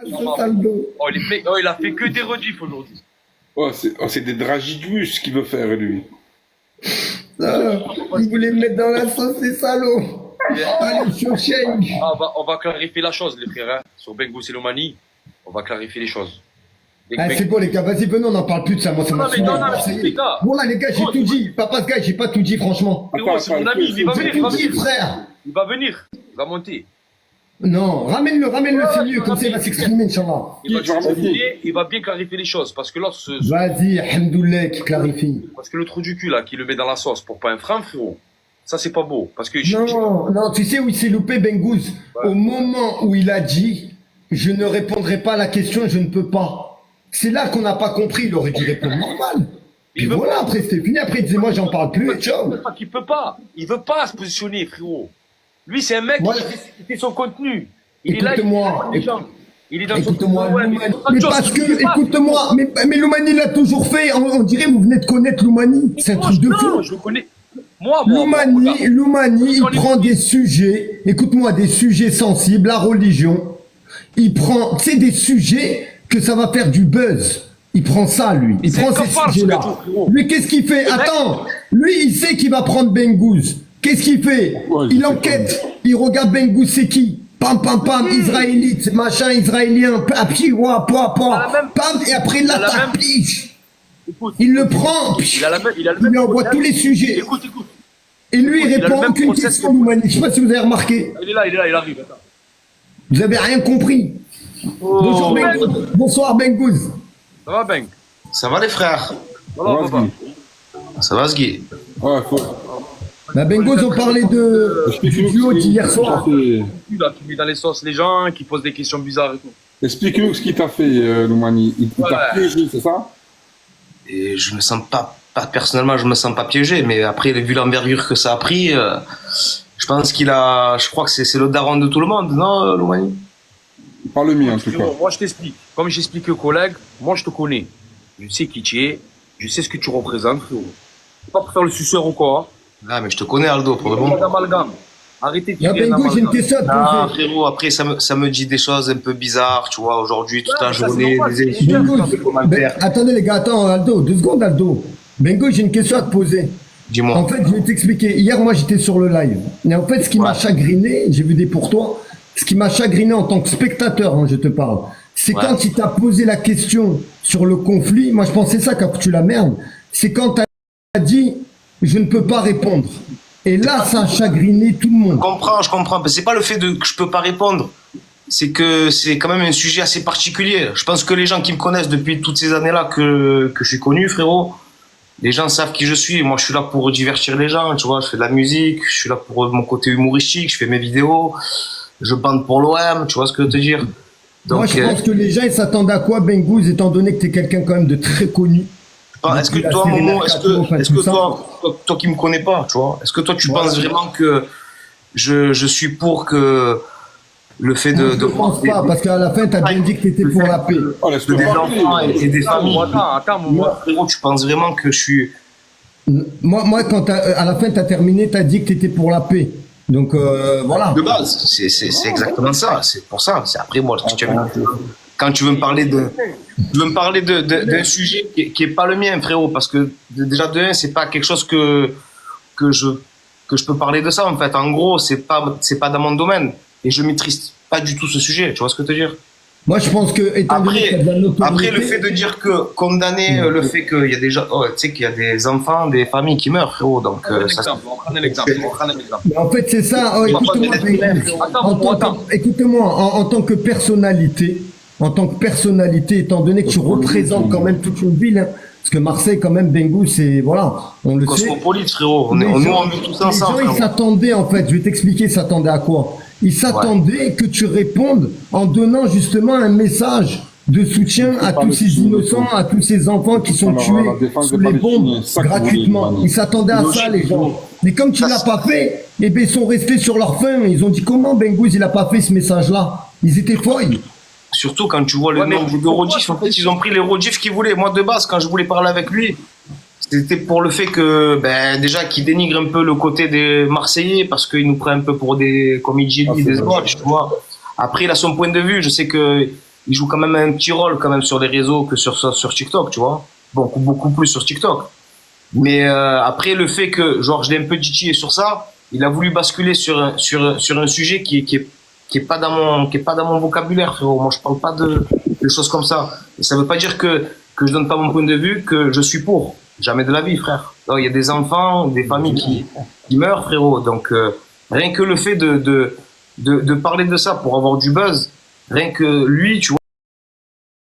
Ce saldo. Il a fait que des rediffs aujourd'hui. Oh, c'est des Dragibus qu'il veut faire, lui. Ah, il voulait me mettre dans la sauce, les salauds. Allez, Shawshank. Ah, on va clarifier la chose, les frères. Hein. Sur Bengous et Lomani, on va clarifier les choses. Ah, c'est bon, les gars, vas-y, venons, on n'en parle plus de ça. Moi, ça m'a saoulé. Les gars. Bon, là, les gars, j'ai tout dit. Papa, ce gars, j'ai pas tout dit, franchement. Frérot, c'est mon ami, il va venir. J'ai tout dit, frère. Il va venir. Il va monter. Non, ramène-le, c'est mieux. Comme ça, il va s'exprimer, Inch'Allah. Il va bien clarifier les choses. Parce que là, Vas-y, Alhamdoulilah, qui clarifie. parce que le trou du cul, là, qui le met dans la sauce pour pas un franc, frérot, ça, c'est pas beau. Parce que Non, tu sais où il s'est loupé, Bengouz? Au moment où il a dit, je ne répondrai pas à la question, je ne peux pas. C'est là qu'on n'a pas compris, il aurait dû répondre normal. Puis voilà, après c'était fini, après il disait moi j'en parle plus et ciao. Il peut pas se positionner, frérot. Lui, c'est un mec qui fait son contenu. Écoute-moi, il est dans écoute-moi, son mais parce que, écoute-moi, mais Loumani l'a toujours fait, on dirait vous venez de connaître Loumani, c'est un truc de fou. Non, je le connais. Moi, Loumani, il prend des sujets, écoute-moi, des sujets sensibles, la religion, il prend, c'est des sujets que ça va faire du buzz. Il prend ça, lui. Il prend ces sujets-là. Lui, qu'est-ce qu'il fait? Attends. Lui, il sait qu'il va prendre Bengouz. Qu'est-ce qu'il fait? Il enquête. Il regarde Bengouz, c'est qui? Pam, pam, pam, israélite, machin, israélien, papi, wa, pam, et après, là, t'as piche. Il le prend, il lui envoie tous les sujets. Écoute. Et lui, il répond à aucune question, Loumani. Je sais pas si vous avez remarqué. Il est là, il arrive. Attends. Vous avez rien compris. Bonjour, Bengouz. Bonsoir, Bengouz. Ça va, Beng? Ça va les frères? Ça va, Sgui? Ouais, faut... Bah, Bengouz, on parlait du duo d'hier soir. Qui met dans les sauces les gens, qui pose des questions bizarres et tout. Explique-nous ce qu'il t'a fait, Loumani. Il t'a piégé, c'est ça? Et je me sens pas personnellement, je me sens pas piégé, mais après, vu l'envergure que ça a pris, je pense je crois que c'est le daron de tout le monde, non, Loumani? Pas le mien, en tout cas. Moi, je t'explique. Comme j'explique aux collègues, moi, je te connais. Je sais qui tu es. Je sais ce que tu représentes, frérot. Pas pour faire le suceur ou quoi. Ah, mais je te connais, Aldo, pour le moment. Arrêtez de dire Bengouz, j'ai une question à te Ah, poser. frérot, après, ça me dit des choses un peu bizarres, tu vois, aujourd'hui, toute la journée, des émissions, Bengouz, des commentaires. attendez les gars, attends, Aldo, 2 secondes, Aldo. Bengouz, j'ai une question à te poser. Dis-moi. En fait, je vais t'expliquer. Hier, moi, j'étais sur le live. Et en fait, ce qui m'a chagriné, j'ai vu des pour toi, ce qui m'a chagriné en tant que spectateur, hein, je te parle, c'est quand il t'a posé la question sur le conflit. Moi, je pensais ça quand tu la merde. C'est quand tu as dit, je ne peux pas répondre. Et là, ça a chagriné tout le monde. Je comprends. Mais c'est pas le fait que je peux pas répondre. C'est que c'est quand même un sujet assez particulier. Je pense que les gens qui me connaissent depuis toutes ces années-là que je suis connu, frérot, les gens savent qui je suis. Moi, je suis là pour divertir les gens, tu vois. Je fais de la musique, je suis là pour mon côté humoristique, je fais mes vidéos, je bande pour l'OM, tu vois ce que je veux te dire. Donc, moi, je pense que les gens, ils s'attendaient à quoi, Bengouz, étant donné que tu es quelqu'un quand même de très connu. Est-ce que toi, Momo, est-ce que toi qui me connais pas, tu vois, est-ce que toi tu penses vraiment que je suis pour que le fait de je pense pas, parce qu'à la fin, tu as bien dit que tu étais pour la paix. des enfants et des familles. Moi, frérot, tu penses vraiment que je suis... Moi quand à la fin, tu as terminé, tu as dit que tu étais pour la paix. Donc, voilà. De base, c'est exactement ça. C'est pour ça. C'est après, moi, quand tu veux me parler d'un sujet qui est pas le mien, frérot, parce que déjà de un, c'est pas quelque chose que je peux parler de ça, en fait. En gros, c'est pas dans mon domaine. Et je maîtrise pas du tout ce sujet. Tu vois ce que je veux te dire? Moi, je pense que, étant donné qu'il y a de la notoriété... Après, le fait de dire que condamner le fait qu'il y a des gens, tu sais, qu'il y a des enfants, des familles qui meurent, frérot. Donc, On prend un exemple. Mais en fait, c'est ça. Écoute-moi, en tant que personnalité, étant donné que tu représentes quand même toute une ville, hein, parce que Marseille, quand même, Bengouz, c'est, voilà, on le sait. Cosmopolite, frérot. On est tous ensemble. Les gens, ils s'attendaient, en fait, je vais t'expliquer, ils s'attendaient à quoi? Ils s'attendaient que tu répondes en donnant justement un message de soutien à tous ces innocents, à tous ces enfants qui sont tués sous les bombes gratuitement. Ils s'attendaient à ça, les gens. Mais comme tu l'as pas fait, eh ben, ils sont restés sur leur faim. Ils ont dit comment Bengouz, il a pas fait ce message-là? Ils étaient folles. Surtout quand tu vois le nombre de rodifs, en fait, ils ont pris les rodifs qu'ils voulaient. Moi, de base, quand je voulais parler avec lui, c'était pour le fait que, déjà, qu'il dénigre un peu le côté des Marseillais, parce qu'il nous prend un peu pour des, comme il dit, des squats, tu vois. Après, il a son point de vue. Je sais que il joue quand même un petit rôle quand même sur les réseaux que sur TikTok, tu vois. Beaucoup plus sur TikTok. Mais après, le fait que, genre, je l'ai un peu titillé sur ça, il a voulu basculer sur un sujet qui est pas dans mon vocabulaire, frérot. Moi, je parle pas de choses comme ça. Et ça veut pas dire que je donne pas mon point de vue, que je suis pour. Jamais de la vie, frère. Il y a des enfants, des familles qui meurent, frérot. Donc, rien que le fait de parler de ça pour avoir du buzz, rien que lui, tu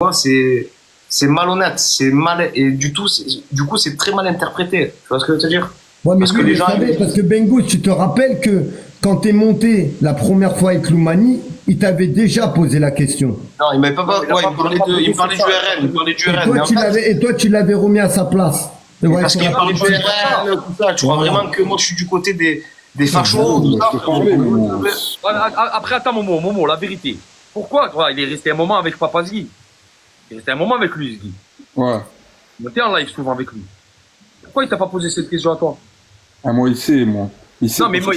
vois, c'est malhonnête, c'est mal, et du coup, c'est très mal interprété. Tu vois ce que je veux te dire? Ouais, mais parce que les gens, parce que Bengo, tu te rappelles que quand t'es monté la première fois avec Loumani, il t'avait déjà posé la question. non, il m'avait pas, ouais, il me parlait du RN, il me parlait du RN. Et toi, tu l'avais remis à sa place. Ouais, parce qu'il parlait du RN, tout ça. Tu crois vraiment que moi, je suis du côté des fachos, tout ça? Après, attends, Momo, la vérité. Pourquoi il est resté un moment avec Papa Zgui? Il est resté un moment avec lui, Zgui. Ouais. On était en live souvent avec lui. Pourquoi il t'a pas posé cette question à toi? Ah, moi, il sait, moi. Il sait. Non, mais moi,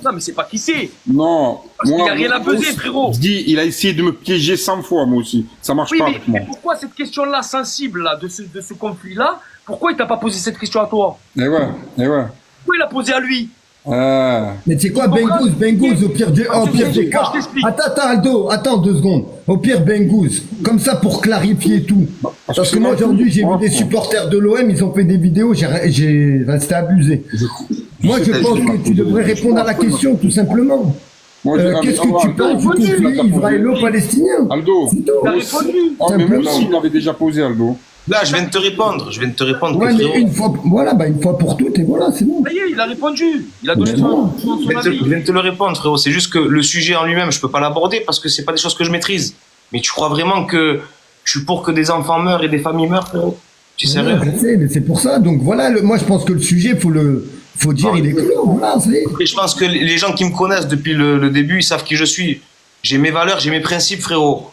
non, mais c'est pas qui c'est. Non. Parce qu'il n'y a rien à peser, frérot. Je dis, il a essayé de me piéger 100 fois, moi aussi. Ça marche pas avec moi. Mais pourquoi cette question-là, sensible, là, de ce conflit-là, pourquoi il t'a pas posé cette question à toi? Eh ouais. Pourquoi il l'a posé à lui? Mais tu sais quoi, Bengouz, au pire des cas. Attends, Aldo, attends 2 secondes. Au pire, Bengouz, comme ça pour clarifier tout. Parce que moi, aujourd'hui, j'ai vu des supporters de l'OM, ils ont fait des vidéos, j'ai resté abusé. Moi, je pense que tu devrais répondre à la question, tout simplement. Qu'est-ce que tu penses du conflit israélo-palestinien? Aldo, c'est tout. Il a répondu. oh, mais moi aussi, il l'avait déjà posé, Aldo. Là, je viens de te répondre. Ouais, mais une fois pour toutes, et voilà, c'est bon. Ça y est, il a répondu. Il a donné son avis. Je viens de te le répondre, frérot. C'est juste que le sujet en lui-même, je peux pas l'aborder parce que c'est pas des choses que je maîtrise. Mais tu crois vraiment que je suis pour que des enfants meurent et des familles meurent, frérot? Tu sais rien. Je sais, mais c'est pour ça. Donc voilà, moi je pense que le sujet, faut dire, il est clos. Voilà, et je pense que les gens qui me connaissent depuis le début, ils savent qui je suis. J'ai mes valeurs, j'ai mes principes, frérot.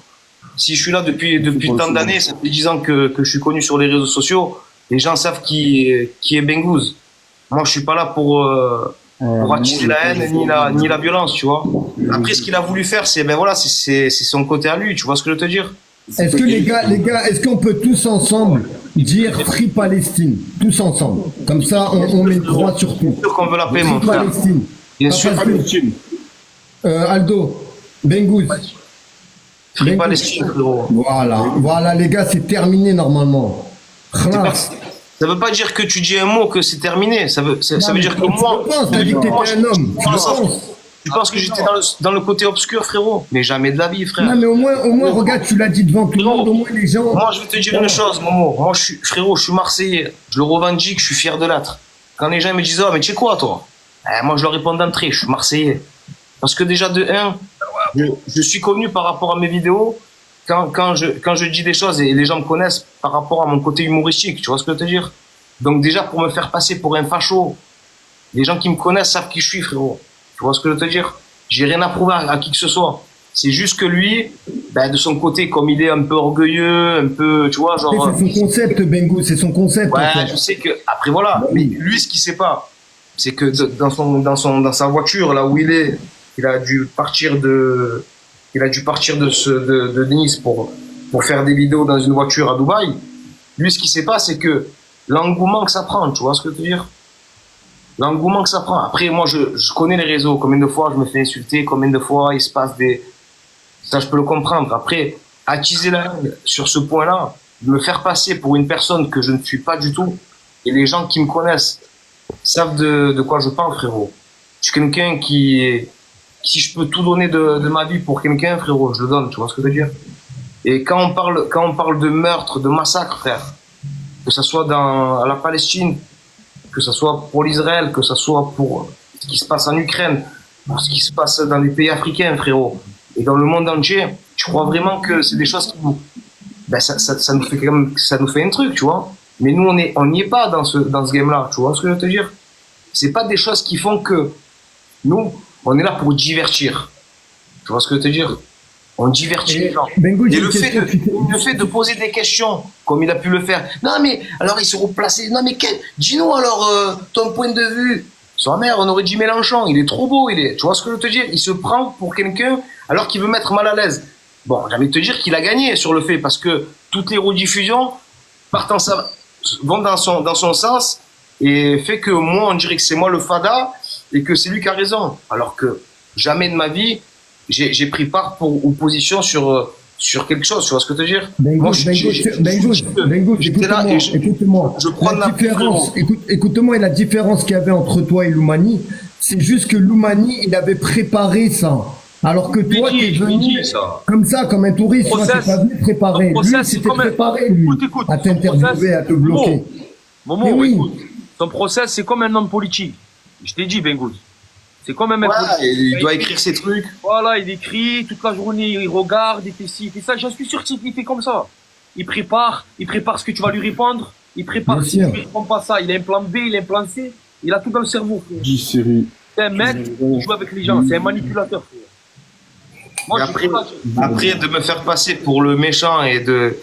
Si je suis là depuis tant d'années, ça fait 10 ans que je suis connu sur les réseaux sociaux, les gens savent qui est Bengouz. Moi, je suis pas là pour attiser la haine ni la violence, tu vois. Après, ce qu'il a voulu faire, c'est son côté à lui, tu vois ce que je veux te dire. Est-ce que les gars, est-ce qu'on peut tous ensemble dire Free Palestine, tous ensemble, comme ça on met le droit sur tout. Bien sûr qu'on veut la paix, mon frère. Palestine. Bien sûr, Palestine. Aldo, Bengouz. Free Palestine, frérot. Voilà les gars, c'est terminé normalement. Ça veut pas dire que tu dis un mot que c'est terminé. Ça veut dire que moi. T'as dit que t'étais un homme. Tu penses que j'étais dans le côté obscur, frérot? Mais jamais de la vie, frère. Non, mais au moins, regarde, tu l'as dit devant tout le monde, au moins les gens. Moi, je vais te dire une chose, Momo. Moi, frérot, je suis Marseillais. Je le revendique, je suis fier de l'être. Quand les gens me disent, oh, mais tu sais quoi, toi? Moi, je leur réponds d'entrée, je suis Marseillais. Parce que déjà, de 1, je suis connu par rapport à mes vidéos. Quand je dis des choses et les gens me connaissent par rapport à mon côté humoristique, tu vois ce que je veux te dire? Donc, déjà, pour me faire passer pour un facho, les gens qui me connaissent savent qui je suis, frérot. Tu vois ce que je veux te dire? J'ai rien à prouver à qui que ce soit. C'est juste que lui, de son côté, comme il est un peu orgueilleux, un peu, tu vois, genre. C'est son concept, Bengo, c'est son concept. Ouais, en fait. Je sais que, après voilà. Mais lui, ce qu'il sait pas, c'est que dans sa voiture, là où il est, il a dû partir de Nice pour faire des vidéos dans une voiture à Dubaï. Lui, ce qu'il sait pas, c'est que l'engouement que ça prend, tu vois ce que je veux dire? L'engouement que ça prend. Après, moi, je connais les réseaux. Combien de fois je me fais insulter, combien de fois il se passe des... Ça, je peux le comprendre. Après, attiser la haine sur ce point-là, me faire passer pour une personne que je ne suis pas du tout, et les gens qui me connaissent savent de quoi je parle, frérot. Je suis quelqu'un qui... Si je peux tout donner de ma vie pour quelqu'un, frérot, je le donne, tu vois ce que je veux dire? Et quand on parle de meurtre, de massacre, frère, que ça soit à la Palestine, que ce soit pour l'Israël, que ce soit pour ce qui se passe en Ukraine, pour ce qui se passe dans les pays africains, frérot, et dans le monde entier, je crois vraiment que c'est des choses qui nous... ça nous fait quand même, ça nous fait un truc, tu vois. Mais nous, on n'y est pas dans ce game-là, tu vois ce que je veux te dire? C'est pas des choses qui font que nous, on est là pour divertir. Tu vois ce que je veux te dire? On divertit les gens. Et le fait de poser des questions, comme il a pu le faire. Non, mais alors ils seront placés. Non, mais dis-nous alors ton point de vue. Sa mère, on aurait dit Mélenchon. Il est trop beau, il est. Tu vois ce que je veux te dire? Il se prend pour quelqu'un alors qu'il veut mettre mal à l'aise. Bon, j'ai envie de te dire qu'il a gagné sur le fait, parce que toutes les rediffusions vont dans son sens, et fait que moi, on dirait que c'est moi le fada, et que c'est lui qui a raison. Alors que jamais de ma vie, j'ai pris part ou position sur quelque chose, tu vois ce que je veux dire? Bengouz, écoute-moi. Je prends la différence, écoute-moi, et la différence qu'il y avait entre toi et Loumani, c'est juste que Loumani, il avait préparé ça. Alors que toi, tu es venu comme ça, comme un touriste, tu n'es pas venu préparer. Lui, c'était préparé, lui, à t'interviewer, à te bloquer. Momo, écoute, ton process, c'est comme un homme politique. Je t'ai dit, Bengouz. C'est comme un mec politique. Il doit écrire ses trucs. Voilà, il écrit toute la journée, il regarde, il fait ci, il fait ça. Je suis sûr qu'il fait comme ça. Il prépare ce que tu vas lui répondre. Il prépare si tu ne réponds pas ça. Il a un plan B, il a un plan C. Il a tout dans le cerveau, frère. C'est un mec qui joue avec les gens. C'est un manipulateur, frère. Moi, après, de me faire passer pour le méchant et de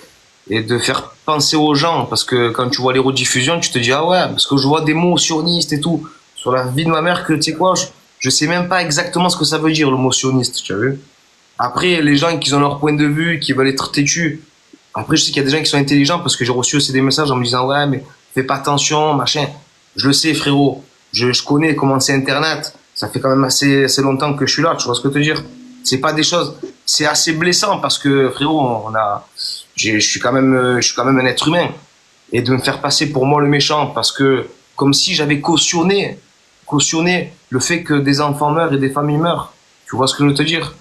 faire penser aux gens, parce que quand tu vois les rediffusions, tu te dis, ah ouais, parce que je vois des mots sionistes et tout, sur la vie de ma mère, que tu sais quoi, je sais même pas exactement ce que ça veut dire, le mot sioniste, tu as vu. Après, les gens qui ont leur point de vue, qui veulent être têtus, après, je sais qu'il y a des gens qui sont intelligents, parce que j'ai reçu aussi des messages en me disant, ouais, mais fais pas attention, machin. Je le sais, frérot, je connais comment c'est Internet, ça fait quand même assez longtemps que je suis là, tu vois ce que je veux te dire. C'est pas des choses, c'est assez blessant parce que frérot, je suis quand même un être humain, et de me faire passer pour moi le méchant parce que comme si j'avais cautionné le fait que des enfants meurent et des familles meurent. Tu vois ce que je veux te dire?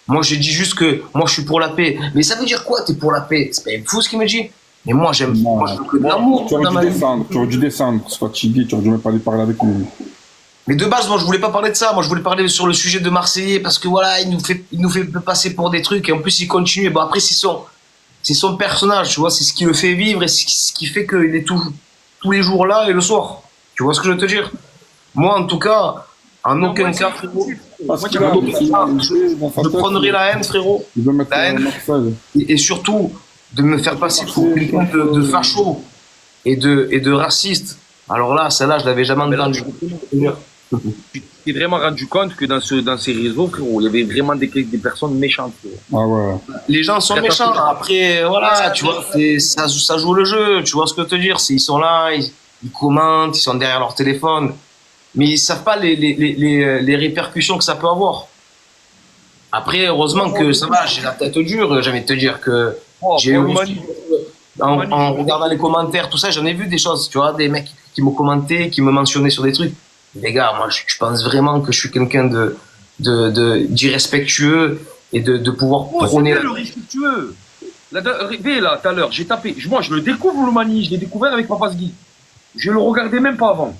Moi, j'ai dit juste que moi je suis pour la paix. Mais ça veut dire quoi, t'es pour la paix? C'est pas fou ce qu'il me dit. Mais moi je veux que de l'amour. Tu aurais dû descendre, c'est fatigué, tu aurais dû même pas aller parler avec lui. Mais de base, moi, je voulais pas parler de ça. Moi, je voulais parler sur le sujet de Marseillais parce que voilà, il nous fait passer pour des trucs et en plus, il continue. Bon, après, c'est son personnage, tu vois, c'est ce qui le fait vivre et ce qui fait qu'il est tous les jours là et le soir. Tu vois ce que je veux te dire? Moi, en tout cas, en aucun cas, frérot, je prendrai la haine, frérot. La haine. Et surtout, de me faire passer pour quelqu'un de facho et de raciste. Alors là, celle-là, je l'avais jamais entendu. Tu t'es vraiment rendu compte que dans ces réseaux, frérot, il y avait vraiment des personnes méchantes, frérot. Ah ouais. Les gens sont méchants. Après, voilà, tu vois, ça joue le jeu. Tu vois ce que je veux te dire? Ils sont là, ils commentent, ils sont derrière leur téléphone. Mais ils savent pas les répercussions que ça peut avoir. Après, heureusement que ça va, j'ai la tête dure. J'ai envie de te dire que j'ai eu... En regardant les commentaires, tout ça, j'en ai vu des choses, tu vois, des mecs qui m'ont commenté, qui me mentionnaient sur des trucs. Les gars, moi, je pense vraiment que je suis quelqu'un d'irrespectueux et de pouvoir prôner... le respectueux. Là, tout à l'heure, j'ai tapé. Moi, je le découvre, Loumani, je l'ai découvert avec Papa Sgui. Je le regardais même pas avant.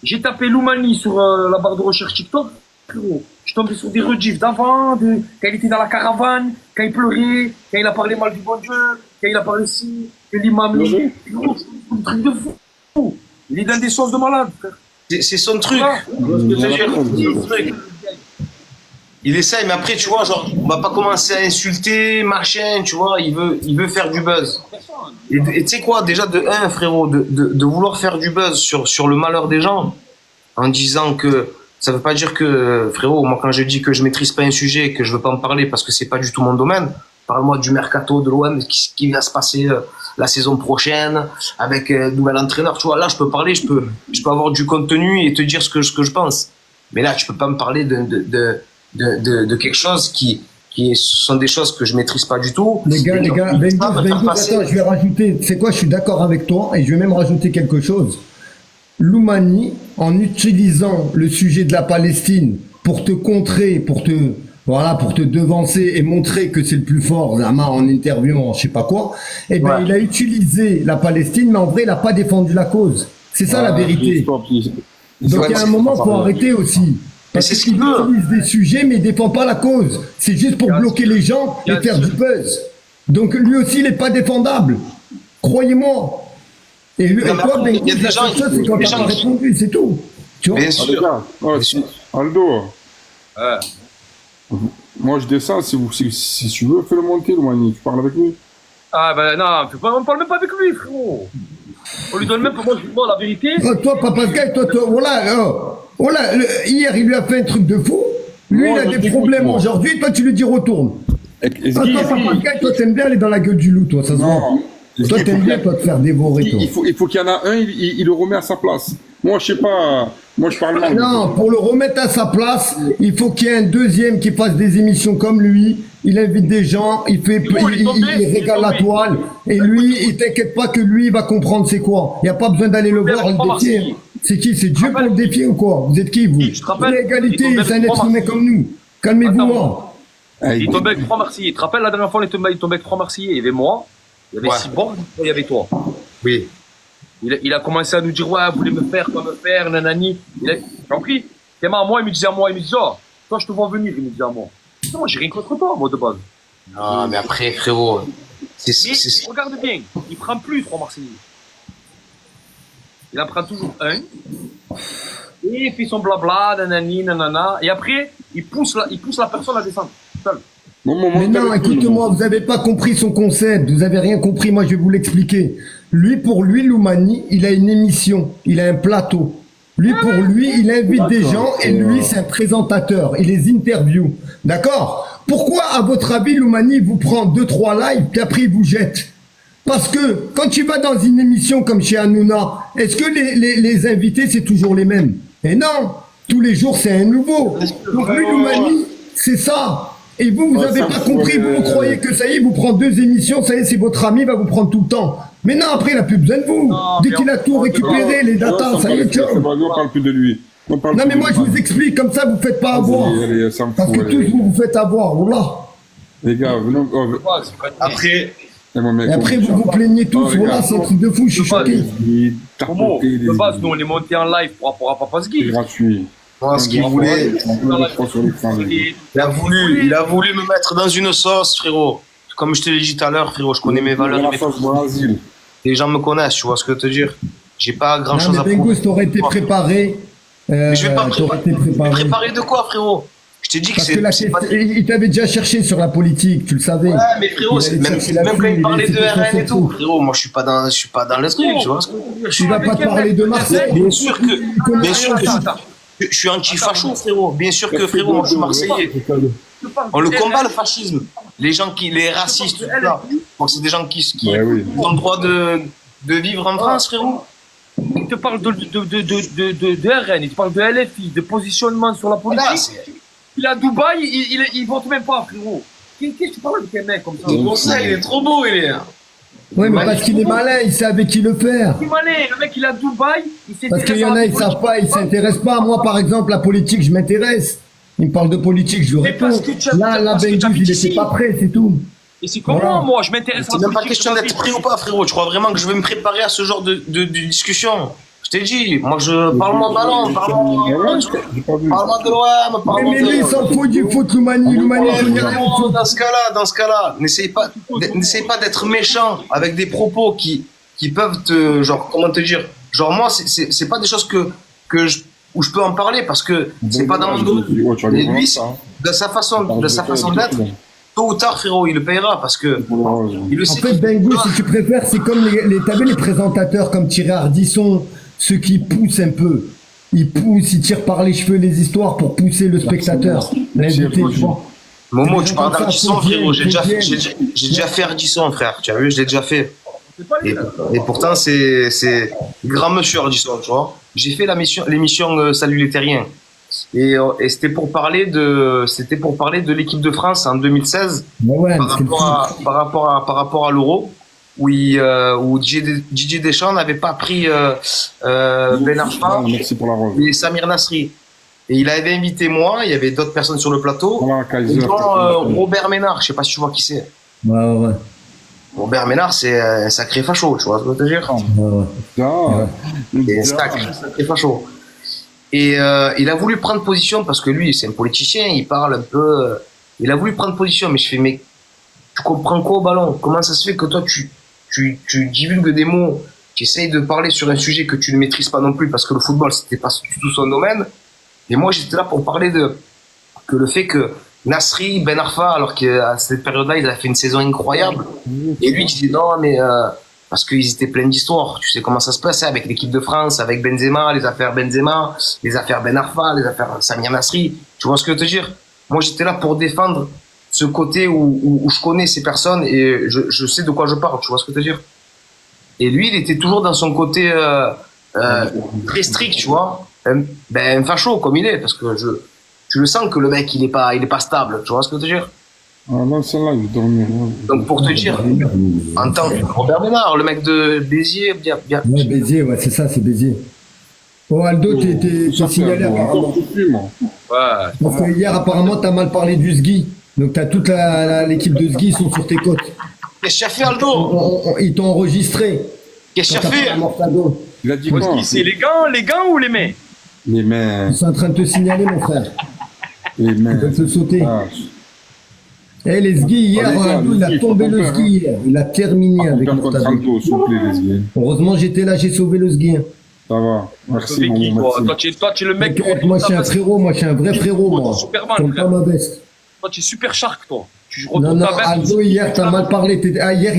J'ai tapé Loumani sur la barre de recherche TikTok. Frérot, je suis tombé sur des rediffs d'avant, quand il était dans la caravane, quand il pleurait, quand il a parlé mal du bon Dieu, quand il a parlé ici, que l'imam, c'est un truc de fou. Il est dans des sauces de malade, frère. C'est son truc. Il essaye, mais après, tu vois, genre, on va pas commencer à insulter, machin, tu vois, il veut faire du buzz. Et tu sais quoi, déjà, frérot, de vouloir faire du buzz sur le malheur des gens, en disant que ça veut pas dire que, frérot, moi, quand je dis que je maîtrise pas un sujet, que je veux pas en parler parce que c'est pas du tout mon domaine, parle-moi du mercato de l'OM, qui va se passer la saison prochaine, avec nouvel entraîneur, tu vois, là, je peux parler, je peux avoir du contenu et te dire ce que je pense. Mais là, tu peux pas me parler de quelque chose qui sont des choses que je maîtrise pas du tout. Les gars, attends, je vais rajouter, c'est quoi, je suis d'accord avec toi, et je vais même rajouter quelque chose. Loumani, en utilisant le sujet de la Palestine pour te contrer, pour te devancer et montrer que c'est le plus fort, en interview, en je sais pas quoi, eh ben, il a utilisé la Palestine, mais en vrai, il n'a pas défendu la cause. C'est ça la vérité. Donc il y a un moment, il faut arrêter aussi. Parce qu'il utilise des sujets, mais il ne défend pas la cause. C'est juste pour bloquer les gens et faire du buzz. Donc lui aussi, il n'est pas défendable. Croyez-moi. Et toi, Ben, il y a des gens qui c'est quand tu n'as pas répondu, c'est tout. Tu vois? Bien sûr. Aldo. Moi, je descends. Si tu veux, fais-le monter, Loumani. Tu parles avec lui. Ah ben non, on parle même pas avec lui, frérot. On lui donne même pas, moi la vérité. Toi, Papa Sky, voilà, hier, il lui a fait un truc de fou. Lui, il a des problèmes aujourd'hui. Toi, tu lui dis retourne. Papa Gaël, toi t'aimes bien aller dans la gueule du loup, toi, ça se voit. Non. Toi t'aimes bien toi te faire dévorer, toi. Il faut qu'il y en a un, il le remet à sa place. Moi, je sais pas. Moi, je parle mal. Non, pour le remettre à sa place, il faut qu'il y ait un deuxième qui fasse des émissions comme lui. Il invite des gens, il régale la toile. Et lui, il t'inquiète pas que lui, il va comprendre c'est quoi. Il n'y a pas besoin d'aller le voir, le défier. C'est qui? C'est Dieu pour le défier ou quoi? Vous êtes qui, vous? L'égalité, c'est un être humain comme nous. Calmez-vous. Il tombait avec 3 Marseillais. Tu te rappelles la dernière fois, il tombait avec 3 Marseillais. Il y avait moi, il y avait Sibor, il y avait toi. Oui. Il a commencé à nous dire, ouais, vous voulez me faire, quoi me faire, nanani. J'ai compris. Théma à moi, il me disait à moi, toi, je te vois venir, il me disait à moi. Non, j'ai rien contre toi, moi, de base. Non, mais après, frérot, Regarde bien, il prend plus 3 Marseillais. Il en prend toujours un. Et il fait son blabla, nanani, nanana. Et après, il pousse la personne à descendre. Seul. Mais non, écoute-moi, vous n'avez pas compris son concept, vous n'avez rien compris, moi je vais vous l'expliquer. Pour lui, Loumani, il a une émission, il a un plateau. Pour lui, il invite des gens et lui, c'est un présentateur, il les interview. D'accord? Pourquoi, à votre avis, Loumani vous prend 2-3 lives, puis après il vous jette? Parce que quand tu vas dans une émission comme chez Hanouna, est-ce que les invités, c'est toujours les mêmes? Et non, tous les jours, c'est un nouveau. Donc lui, Loumani, c'est ça. Et vous n'avez pas compris, vous croyez que ça y est, vous prend 2 émissions, ça y est, c'est votre ami, il va vous prendre tout le temps. Mais non, après, il n'a plus besoin de vous. Dès qu'il a tout récupéré, les datas, ça y est, ciao. On parle plus de lui. Non, mais moi, je vous explique, comme ça, vous ne faites pas avoir. Parce que tous, vous faites avoir, voilà. Les gars, venons. après, et après, vous vous plaignez tous, voilà, c'est un truc de fou, je suis choqué. Comment? De base, nous, on est monté en live pour rapport à Papa Sgui. C'est gratuit. moi, ce qu'il voulait, il a voulu me mettre dans une sauce, frérot. Comme je te l'ai dit tout à l'heure, frérot, je connais mes valeurs et mes principes. Les gens me connaissent, tu vois ce que je veux te dire. J'ai pas grand chose à prouver. Bengous, t'aurais été préparé. Mais je vais pas me préparer de quoi, frérot? Je t'ai dit que c'est. Il t'avait déjà cherché sur la politique, tu le savais. Ouais, mais frérot, même quand il parlait de RN et tout, frérot, moi je suis pas dans le truc, tu vois. Tu vas pas parler de Marseille. Bien sûr que je suis anti-facho, frérot. Bien sûr que, frérot, moi je suis Marseillais. On le combat, le fascisme. Les racistes, tout ça. Donc c'est des gens qui ont le droit de vivre en France, frérot. Il te parle de RN, il te parle de LFI, de positionnement sur la politique. Il est à Dubaï, il vote même pas, frérot. Qu'est-ce que tu parles avec un mec comme ça? C'est pour ça, il est trop beau, il est. Oui, mais parce qu'il est malin, il sait avec qui le faire. Il est malin, le mec il est à Dubaï, il s'intéresse. Parce qu'il y en a, ils savent pas, ils s'intéressent pas. Moi, par exemple, la politique, je m'intéresse. Il me parle de politique, je lui réponds. Là, Bengous, il était pas prêt, c'est tout. Et c'est comment, moi, je m'intéresse à la politique. C'est même pas question d'être prêt ou pas, frérot. Tu crois vraiment que je vais me préparer à ce genre de discussion? Je t'ai dit, moi parle-moi ballon, parle-moi de l'OM, parle-moi mais lui, il s'en fout du foot, Loumani, dans ce cas-là, n'essaye pas d'être méchant avec des propos qui peuvent te, genre, comment te dire, genre moi, c'est pas des choses où je peux en parler parce que c'est pas dans mon dos. Mais lui, de sa façon d'être, tôt ou tard, frérot, il le payera parce que il le sait. En fait, Bengous, si tu préfères, c'est comme t'as vu les présentateurs comme Thierry Ardisson, ceux qui poussent un peu. Ils poussent, ils tirent par les cheveux les histoires pour pousser le spectateur. L'invité, tu vois. Momo, tu parles d'Ardisson, frérot. J'ai déjà fait Ardisson, frère. Tu as vu, je l'ai déjà fait. Et pourtant, c'est grand monsieur Ardisson, tu vois. J'ai fait l'émission Salut les Terriens. Et c'était pour parler de l'équipe de France en 2016 par rapport à l'Euro où Didier Deschamps n'avait pas pris Ben Arfa et Samir Nasri. Et il avait invité moi, il y avait d'autres personnes sur le plateau, dont Robert Ménard, je sais pas si tu vois qui c'est. Ouais. Robert Ménard, c'est un sacré facho, tu vois ce que je veux te dire. C'est un sacré facho. Et il a voulu prendre position parce que lui, c'est un politicien, il parle un peu. Il a voulu prendre position, mais je fais, mais tu comprends quoi au ballon? Comment ça se fait que toi, tu divulgues des mots, tu essayes de parler sur un sujet que tu ne maîtrises pas non plus parce que le football, c'était pas du tout son domaine. Et moi, j'étais là pour parler que le fait que Nasri, Ben Arfa, alors qu'à cette période-là, ils avaient fait une saison incroyable. Et lui, il disait non, mais parce qu'ils étaient pleins d'histoires. Tu sais comment ça se passait avec l'équipe de France, avec Benzema, les affaires Benzema, les affaires Ben Arfa, les affaires Samir Nasri. Tu vois ce que je veux te dire? Moi, j'étais là pour défendre ce côté où je connais ces personnes et je sais de quoi je parle, tu vois ce que je veux dire. Et lui, il était toujours dans son côté très strict, tu vois. Ben, facho, comme il est, parce que tu le sens que le mec, il est pas stable, tu vois ce que je veux dire. Ah, là, celle-là, il dormait. Donc, pour te dire, en tant que Robert Ménard, le mec de Béziers, bien. Ouais, Béziers, ouais, c'est ça, c'est Béziers. Oh, Aldo, t'es signalé apparemment. Ouais. Parce que hier, apparemment, t'as mal parlé du SGI. Donc, t'as toute l'équipe de SGI, ils sont sur tes côtes. Qu'est-ce que tu as fait, Aldo? Ils t'ont enregistré. Qu'est-ce que tu as fait? Il a dit quoi? C'est les gants ou les mains? Les mains. Ils sont en train de te signaler, mon frère. Les mains. Ils veulent te sauter. Ah, Eh, les SGI, hier, les gars, Aldo, il a les tombé SGI, le faut pas SGI hier. Il a terminé avec contre Mortado. Santo, s'il vous plaît, les gars. Heureusement, j'étais là, j'ai sauvé le SGI. Ça va. Merci, Sauver qui, mon toi? merci. Toi, tu es le mec. T'inquiète, moi, je suis un frérot, moi, je suis un vrai frérot, moi. Superman, Comme frère. pas ma veste. Toi, tu es super shark, toi. Tu Non, retournes non, ta veste. Aldo, hier, t'as mal parlé. Hier,